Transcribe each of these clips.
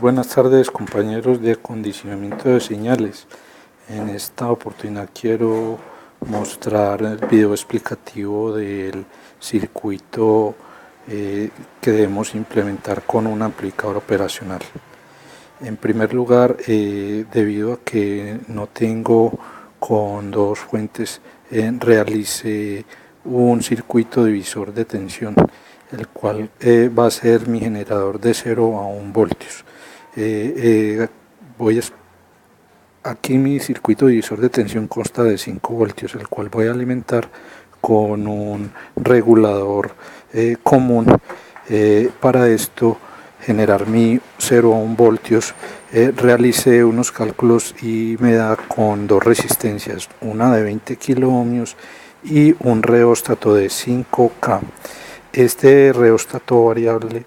Buenas tardes, compañeros de acondicionamiento de señales. En esta oportunidad quiero mostrar el video explicativo del circuito que debemos implementar con un amplificador operacional. En primer lugar, debido a que no tengo con dos fuentes, realicé un circuito divisor de tensión, el cual va a ser mi generador de 0 a 1 voltios. Aquí mi circuito divisor de tensión consta de 5 voltios, el cual voy a alimentar con un regulador común. Para esto, generar mi 0 a 1 voltios, realicé unos cálculos y me da con dos resistencias, una de 20 kilo ohmios y un reóstato de 5K. Este reóstato variable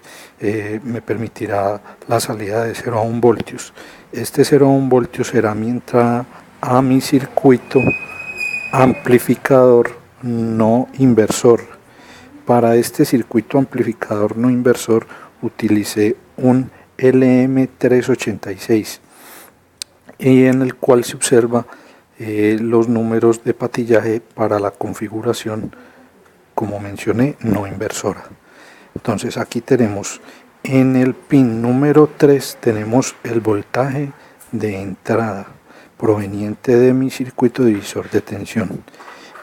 me permitirá la salida de 0 a 1 voltios. Este 0 a 1 voltios será mi entrada a mi circuito amplificador no inversor. Para este circuito amplificador no inversor utilicé un LM386 y en el cual se observa los números de patillaje para la configuración, como mencioné, no inversora. Entonces aquí tenemos en el pin número 3 tenemos el voltaje de entrada proveniente de mi circuito divisor de tensión.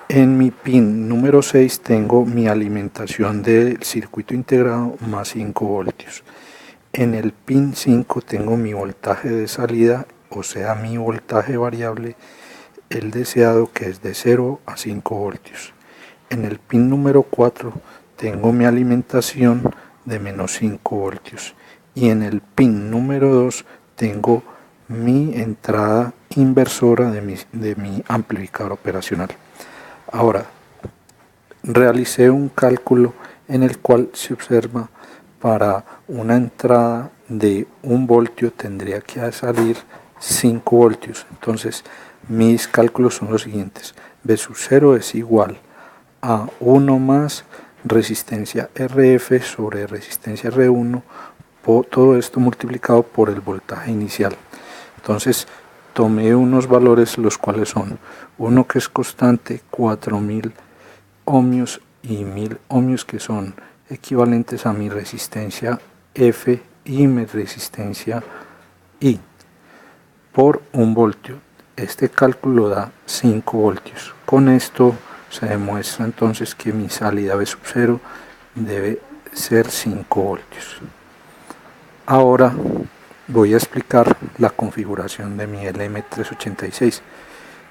En mi pin número 6 tengo mi alimentación del circuito integrado más 5 voltios. En el pin 5 tengo mi voltaje de salida, o sea mi voltaje variable, el deseado, que es de 0 a 5 voltios. En el pin número 4 tengo mi alimentación de menos 5 voltios y en el pin número 2 tengo mi entrada inversora de mi amplificador operacional. Ahora, realicé un cálculo en el cual se observa para una entrada de 1 voltio tendría que salir 5 voltios. Entonces, mis cálculos son los siguientes: V sub 0 es igual a 1 más resistencia RF sobre resistencia R1, todo esto multiplicado por el voltaje inicial. Entonces tomé unos valores, los cuales son uno que es constante, 4000 ohmios, y 1000 ohmios, que son equivalentes a mi resistencia F y mi resistencia I, por 1 voltio. Este cálculo da 5 voltios. Con esto se demuestra entonces que mi salida V sub 0 debe ser 5 voltios. Ahora voy a explicar la configuración de mi LM386.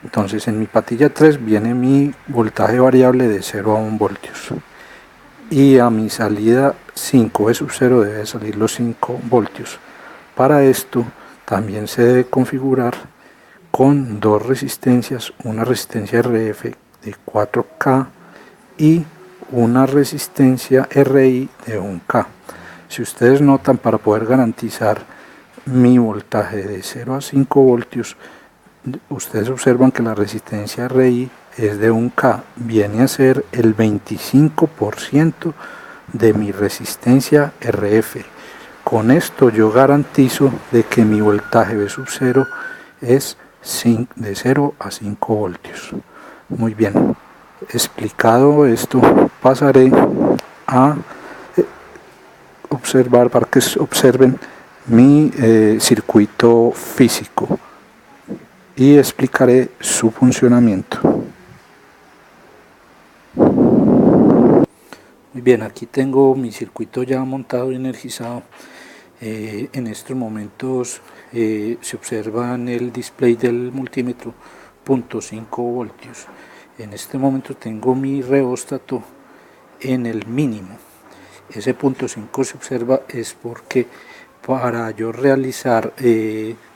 Entonces en mi patilla 3 viene mi voltaje variable de 0 a 1 voltios y a mi salida 5 V sub 0 debe salir los 5 voltios. Para esto también se debe configurar con dos resistencias, una resistencia RF de 4K y una resistencia RI de 1K. Si ustedes notan, para poder garantizar mi voltaje de 0 a 5 voltios, ustedes observan que la resistencia RI es de 1K, viene a ser el 25% de mi resistencia RF. Con esto yo garantizo de que mi voltaje V sub 0 es de 0 a 5 voltios. Muy bien, explicado esto, pasaré a observar, para que observen mi circuito físico, y explicaré su funcionamiento. Muy bien, aquí tengo mi circuito ya montado y energizado. En estos momentos se observa en el display del multímetro 0.5 voltios. En este momento tengo mi reóstato en el mínimo. Ese 0.5 se observa es porque para yo realizar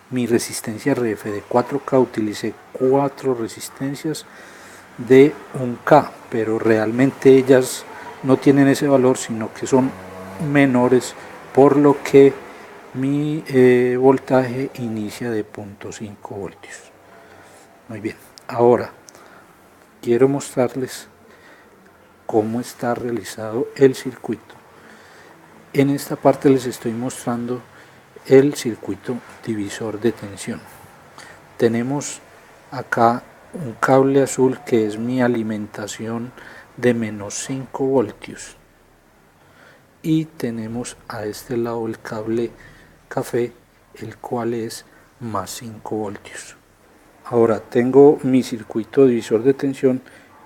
mi resistencia RF de 4K utilicé 4 resistencias de 1K, pero realmente ellas no tienen ese valor, sino que son menores, por lo que mi voltaje inicia de 0.5 voltios. Muy bien, ahora quiero mostrarles cómo está realizado el circuito. En esta parte les estoy mostrando el circuito divisor de tensión. Tenemos acá un cable azul que es mi alimentación de menos 5 voltios y tenemos a este lado el cable café, el cual es más 5 voltios. Ahora tengo mi circuito divisor de tensión,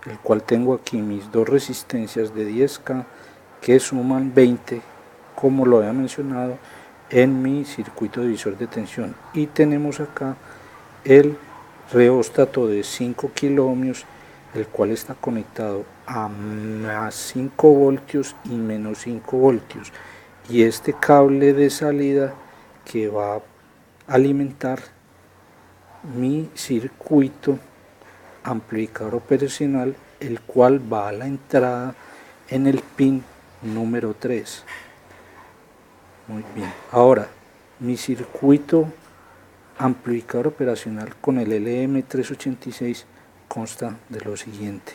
el cual tengo aquí mis dos resistencias de 10K que suman 20, como lo había mencionado en mi circuito divisor de tensión, y tenemos acá el reóstato de 5 kiloohmios, el cual está conectado a más 5 voltios y menos 5 voltios, y este cable de salida que va a alimentar mi circuito amplificador operacional, el cual va a la entrada en el pin número 3. Muy bien, ahora mi circuito amplificador operacional con el LM386 consta de lo siguiente: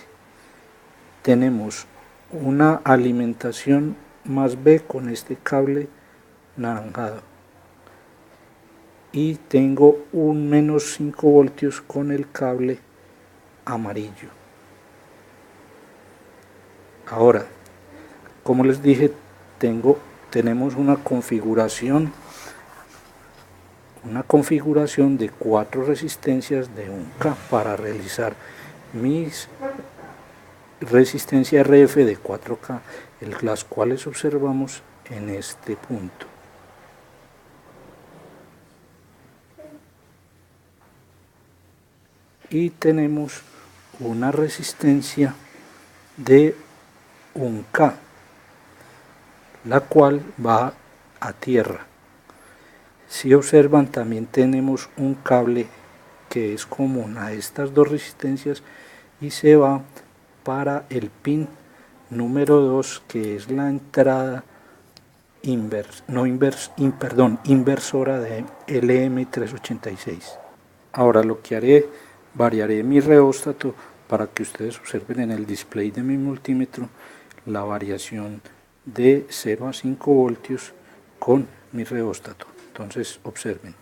tenemos una alimentación más B con este cable naranjado, y tengo un menos 5 voltios con el cable amarillo. Ahora, como les dije, tenemos una configuración de 4 resistencias de 1K para realizar mis resistencias RF de 4K, las cuales observamos en este punto. Y tenemos una resistencia de 1K, la cual va a tierra. Si observan, también tenemos un cable que es común a estas dos resistencias y se va para el pin número 2, que es la entrada inversora de LM386. Ahora lo que haré, variaré mi reóstato para que ustedes observen en el display de mi multímetro la variación de 0 a 5 voltios con mi reóstato. Entonces observen,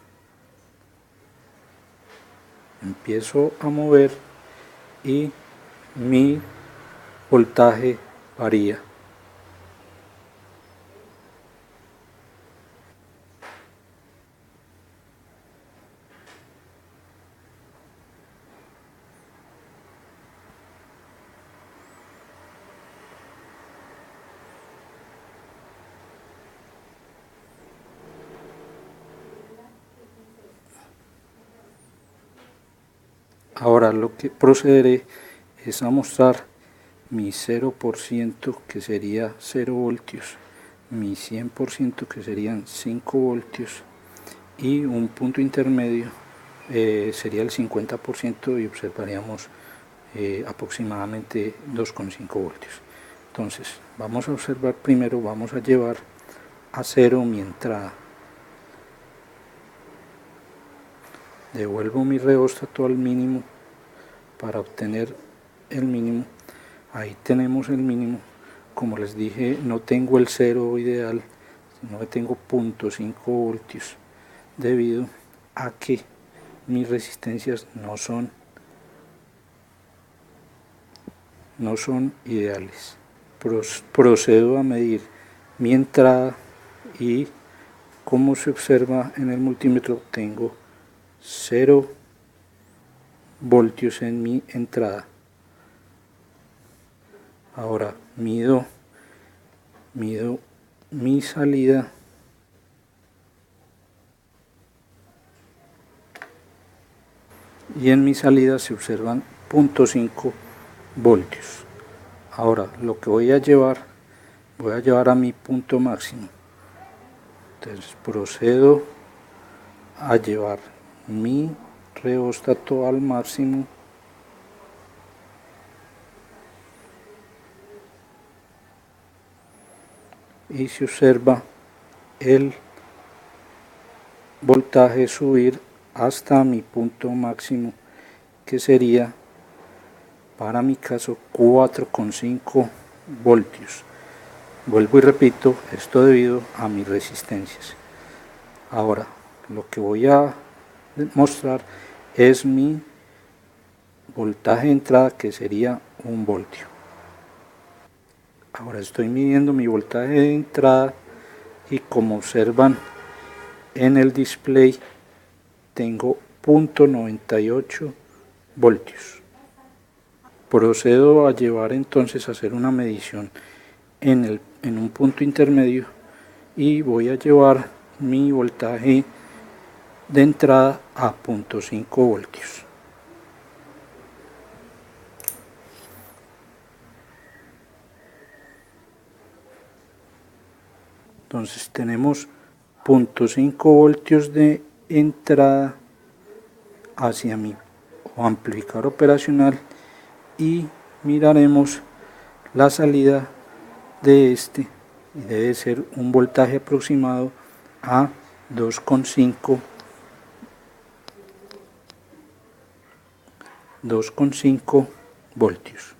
empiezo a mover y mi voltaje varía. Ahora lo que procederé es a mostrar mi 0%, que sería 0 voltios, mi 100%, que serían 5 voltios, y un punto intermedio sería el 50%, y observaríamos aproximadamente 2,5 voltios. Entonces vamos a observar primero, vamos a llevar a 0 mi entrada, devuelvo mi reóstato al mínimo para obtener el mínimo. Ahí tenemos el mínimo. Como les dije, no tengo el 0 ideal, sino que tengo 0,5 voltios, debido a que mis resistencias no son ideales. Procedo a medir mi entrada y, como se observa en el multímetro, tengo 0 voltios en mi entrada. Ahora mido mi salida y en mi salida se observan 0,5 voltios. Ahora lo que voy a llevar a mi punto máximo. Entonces procedo a llevar mi reóstato al máximo y se observa el voltaje subir hasta mi punto máximo, que sería, para mi caso, 4,5 voltios. Vuelvo y repito, esto debido a mis resistencias. Ahora lo que voy a mostrar es mi voltaje de entrada, que sería 1 voltio. Ahora estoy midiendo mi voltaje de entrada y como observan en el display tengo 0.98 voltios. Procedo a llevar entonces a hacer una medición en un punto intermedio y voy a llevar mi voltaje de entrada a 0.5 voltios. Entonces tenemos 0.5 voltios de entrada hacia mi amplificador operacional y miraremos la salida de este y debe ser un voltaje aproximado a 2,5 voltios.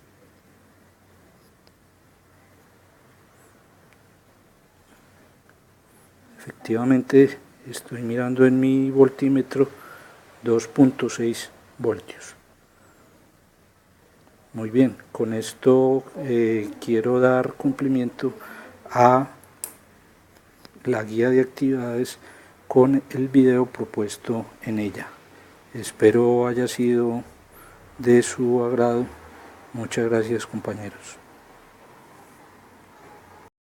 Efectivamente estoy mirando en mi voltímetro 2,6 voltios. Muy bien, con esto quiero dar cumplimiento a la guía de actividades con el video propuesto en ella. Espero haya sido de su agrado. Muchas gracias, compañeros.